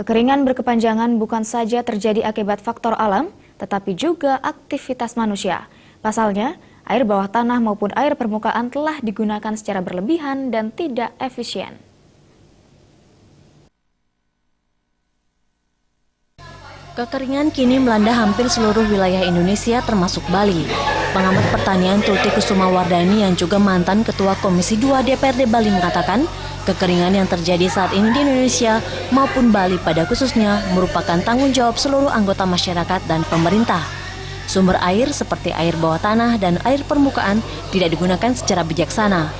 Kekeringan berkepanjangan bukan saja terjadi akibat faktor alam, tetapi juga aktivitas manusia. Pasalnya, air bawah tanah maupun air permukaan telah digunakan secara berlebihan dan tidak efisien. Kekeringan kini melanda hampir seluruh wilayah Indonesia termasuk Bali. Pengamat pertanian Tuti Kusuma Wardani yang juga mantan Ketua Komisi 2 DPRD Bali mengatakan, kekeringan yang terjadi saat ini di Indonesia maupun Bali pada khususnya merupakan tanggung jawab seluruh anggota masyarakat dan pemerintah. Sumber air seperti air bawah tanah dan air permukaan tidak digunakan secara bijaksana.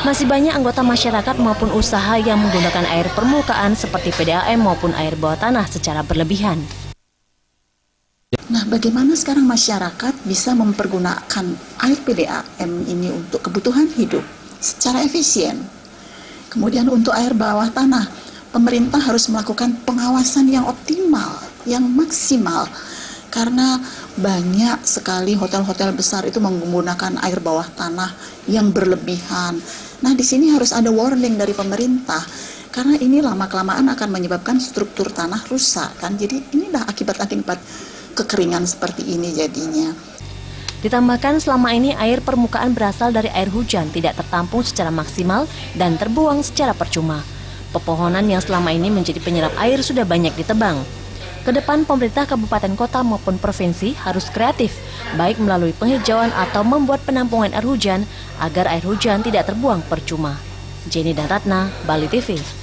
Masih banyak anggota masyarakat maupun usaha yang menggunakan air permukaan seperti PDAM maupun air bawah tanah secara berlebihan. Nah, bagaimana sekarang masyarakat bisa mempergunakan air PDAM ini untuk kebutuhan hidup secara efisien? Kemudian untuk air bawah tanah, pemerintah harus melakukan pengawasan yang optimal, yang maksimal. Karena banyak sekali hotel-hotel besar itu menggunakan air bawah tanah yang berlebihan. Nah, di sini harus ada warning dari pemerintah. Karena ini lama-kelamaan akan menyebabkan struktur tanah rusak kan. Jadi inilah akibat-akibat kekeringan seperti ini jadinya. Ditambahkan selama ini air permukaan berasal dari air hujan tidak tertampung secara maksimal dan terbuang secara percuma. Pepohonan yang selama ini menjadi penyerap air sudah banyak ditebang. Kedepan pemerintah kabupaten kota maupun provinsi harus kreatif, baik melalui penghijauan atau membuat penampungan air hujan agar air hujan tidak terbuang percuma. Jenny dan Ratna, Bali TV.